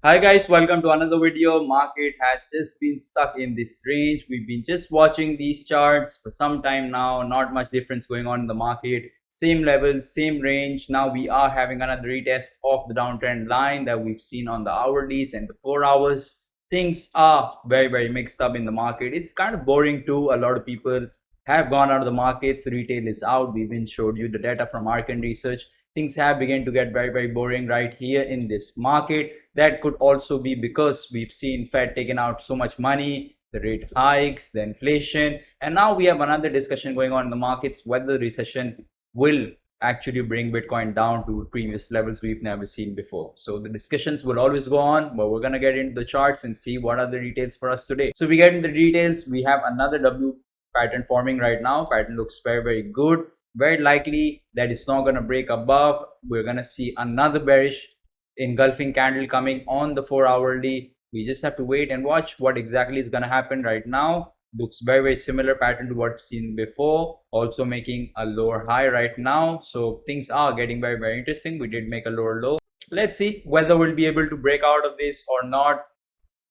Hi guys, welcome to another video. Market has just been stuck in this range. We've been just watching these charts for some time now. Not much difference going on in the market. Same level, same range. Now we are having another retest of the downtrend line that we've seen on the hourlies and the 4 hours. Things are very mixed up in the market. It's kind of boring too. A lot of people have gone out of the markets. Retail is out. We even showed you the data from Arkan Research. Things have begun to get very boring right here in this market. That could also be because we've seen Fed taking out so much money, the rate hikes, the inflation, and now we have another discussion going on in the markets whether the recession will actually bring Bitcoin down to previous levels we've never seen before. So the discussions will always go on, but we're gonna get into the charts and see what are the details for us today. So we get into the details. We have another W pattern forming right now. Pattern looks very good. Very likely that it's not going to break above. We're going to see another bearish engulfing candle coming on the 4 hourly. We just have to wait and watch what exactly is going to happen. Right now looks very similar pattern to what we've seen before, also making a lower high right now. So things are getting very interesting. We did make a lower low. Let's see whether we'll be able to break out of this or not.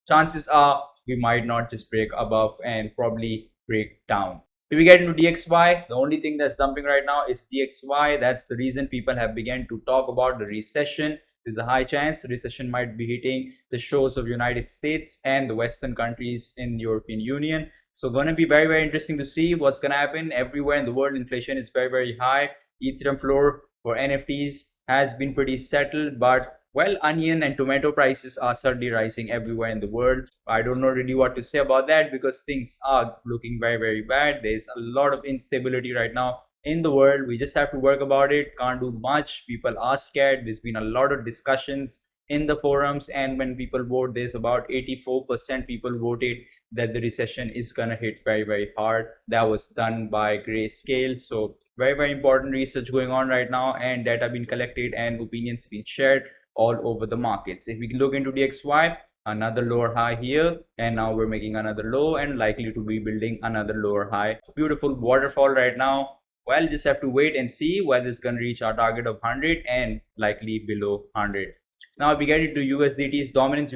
Chances are we might not just break above and probably break down. If we get into DXY, the only thing that's dumping right now is DXY. That's the reason people have begun to talk about the recession. There's a high chance recession might be hitting the shores of United States and the Western countries in the European Union. So going to be very interesting to see what's going to happen. Everywhere in the world, inflation is very high. Ethereum floor for NFTs has been pretty settled, but well, onion and tomato prices are certainly rising everywhere in the world. I don't know really what to say about that because things are looking very bad. There's a lot of instability right now in the world. We just have to work about it. Can't do much. People are scared. There's been a lot of discussions in the forums, and when people vote, there's about 84% people voted that the recession is gonna hit very hard. That was done by Grayscale. So very important research going on right now, and data being collected and opinions being shared all over the markets. If we look into DXY, another lower high here, and now we're making another low and likely to be building another lower high. Beautiful waterfall right now. Well, just have to wait and see whether it's going to reach our target of 100 and likely below 100. Now if we get into USDT's dominance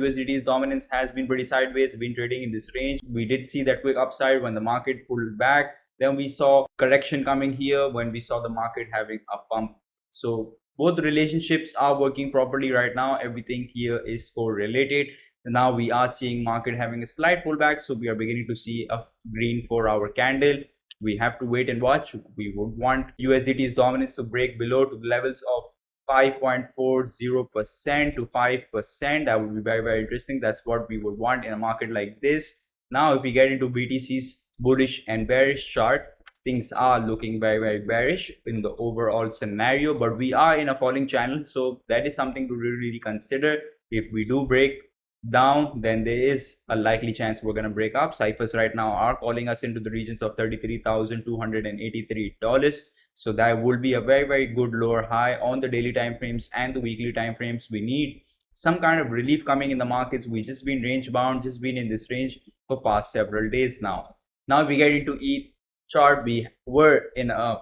has been pretty sideways, been trading in this range. We did see that quick upside when the market pulled back. Then we saw correction coming here when we saw the market having a pump. So both relationships are working properly right now. Everything here is correlated. Now we are seeing market having a slight pullback, so we are beginning to see a green 4 hour candle. We have to wait and watch. We would want USDT's dominance to break below to the levels of 5.40% to 5%. That would be very interesting. That's what we would want in a market like this. Now if we get into BTC's bullish and bearish chart, things are looking very bearish in the overall scenario, but we are in a falling channel, so that is something to really consider. If we do break down, then there is a likely chance we're going to break up. Ciphers right now are calling us into the regions of $33,283, so that would be a very good lower high on the daily time frames and the weekly time frames. We need some kind of relief coming in the markets. We just been range bound, just been in this range for past several days now. Now we get into ETH chart. We were in a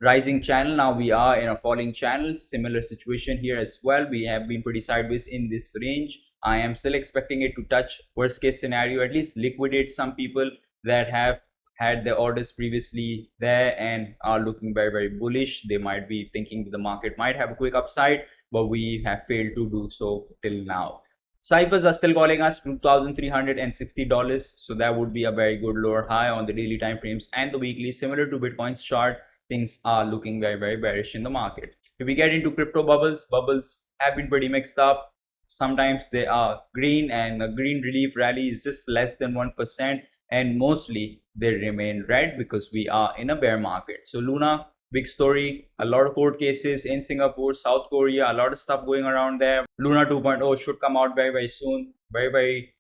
rising channel, now we are in a falling channel. Similar situation here as well. We have been pretty sideways in this range. I am still expecting it to touch worst case scenario, at least liquidate some people that have had their orders previously there and are looking very bullish. They might be thinking the market might have a quick upside, but we have failed to do so till now. Ciphers are still calling us $2,360, so that would be a very good lower high on the daily time frames and the weekly. Similar to Bitcoin's chart, things are looking very bearish in the market. If we get into crypto bubbles have been pretty mixed up. Sometimes they are green, and the green relief rally is just less than 1%, and mostly they remain red because we are in a bear market. So Luna, big story, a lot of court cases in Singapore, South Korea, a lot of stuff going around there. Luna 2.0 should come out very soon. Very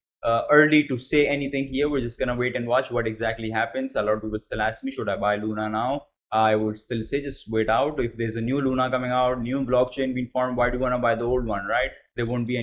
early to say anything here. We're just gonna wait and watch what exactly happens. A lot of people still ask me, should I buy Luna now? I would still say just wait out. If there's a new Luna coming out, new blockchain being formed, why do you want to buy the old one, right? There won't be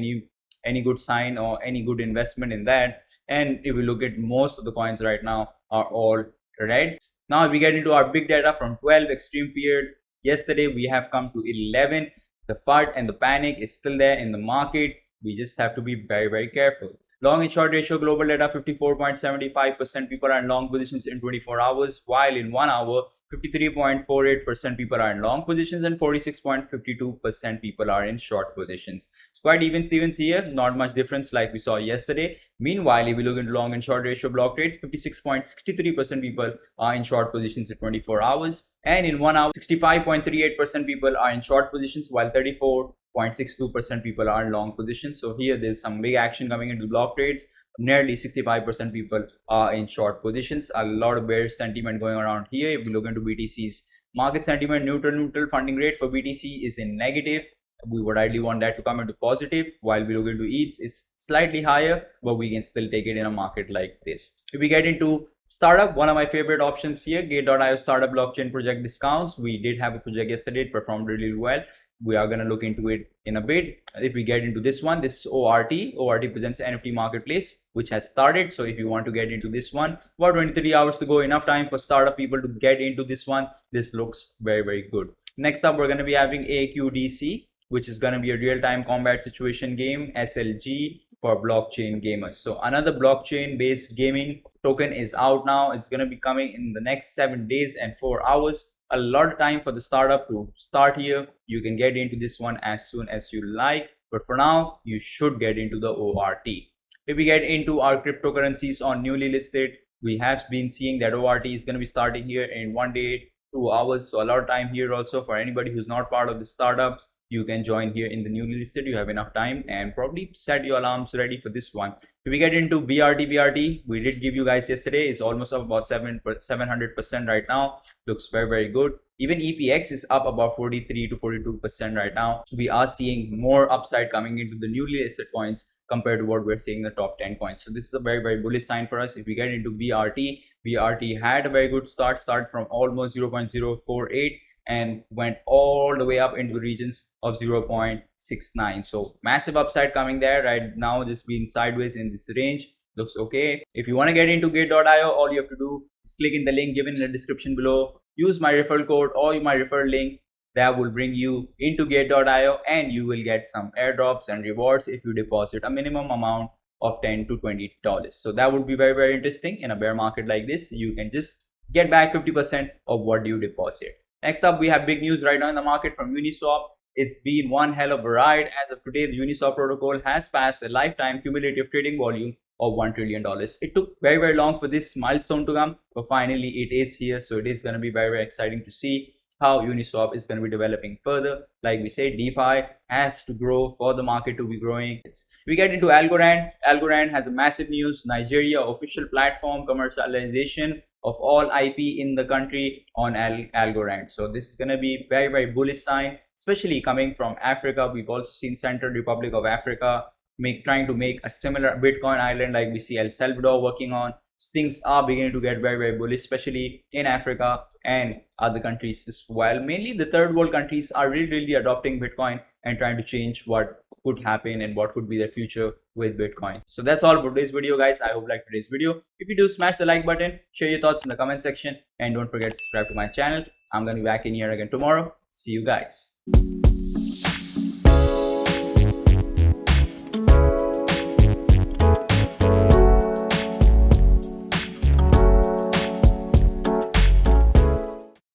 any good sign or any good investment in that. And if we look at most of the coins right now are all red. Now we get into our big data from 12 extreme fear. Yesterday we have come to 11. The FUD and the panic is still there in the market. We just have to be very careful. Long and short ratio global data, 54.75% people are in long positions in 24 hours, while in 1 hour 53.48% people are in long positions and 46.52% people are in short positions. It's quite even Stevens here, not much difference like we saw yesterday. Meanwhile, if we look into long and short ratio block trades, 56.63% people are in short positions in 24 hours, and in 1 hour 65.38% people are in short positions, while 34.62% people are in long positions. So here there's some big action coming into block trades. Nearly 65% people are in short positions. A lot of bearish sentiment going around here. If we look into BTC's market sentiment, neutral funding rate for BTC is in negative. We would ideally want that to come into positive, while we look into ETH is slightly higher, but we can still take it in a market like this. If we get into startup, one of my favorite options here, Gate.io startup blockchain project discounts. We did have a project yesterday, it performed really well. We are going to look into it in a bit. If we get into this one, this ORT presents NFT marketplace which has started. So if you want to get into this one, about 23 hours to go, enough time for startup people to get into this one. This looks very good. Next up, we're going to be having AQDC, which is going to be a real-time combat situation game, SLG, for blockchain gamers. So another blockchain based gaming token is out now. It's going to be coming in the next 7 days and 4 hours. A lot of time for the startup to start here. You can get into this one as soon as you like, but for now you should get into the ORT. If we get into our cryptocurrencies on newly listed, we have been seeing that ORT is going to be starting here in 1 day, 2 hours. So a lot of time here also for anybody who's not part of the startups. You can join here in the newly listed. You have enough time and probably set your alarms ready for this one. If we get into BRT, we did give you guys yesterday, is almost up about 700% right now. Looks very good. Even EPX is up about 43 to 42% right now. We are seeing more upside coming into the newly listed coins compared to what we're seeing in the top 10 coins. So this is a very bullish sign for us. If we get into BRT had a very good start from almost 0.048 and went all the way up into the regions of 0.69. So massive upside coming there right now, just being sideways in this range. Looks okay. If you want to get into Gate.io, all you have to do is click in the link given in the description below. Use my referral code or my referral link. That will bring you into Gate.io and you will get some airdrops and rewards if you deposit a minimum amount of $10 to $20. So that would be very interesting. In a bear market like this, you can just get back 50% of what you deposit. Next up, we have big news right now in the market from Uniswap. It's been one hell of a ride. As of today, the Uniswap protocol has passed a lifetime cumulative trading volume of $1 trillion. It took very long for this milestone to come, but finally it is here. So it is going to be very exciting to see how Uniswap is going to be developing further. Like we say, DeFi has to grow for the market to be growing. We get into Algorand. Algorand has a massive news. Nigeria official platform commercialization of all IP in the country on Algorand. So this is going to be very bullish sign, especially coming from Africa. We've also seen Central Republic of Africa trying to make a similar Bitcoin island like we see El Salvador working on. So things are beginning to get very bullish, especially in Africa and other countries as well. Mainly the third world countries are really adopting Bitcoin and trying to change what could happen and what could be the future with Bitcoin. So that's all for today's video, guys. I hope you liked today's video. If you do, smash the like button, share your thoughts in the comment section, and don't forget to subscribe to my channel. I'm going to be back in here again tomorrow. See you guys.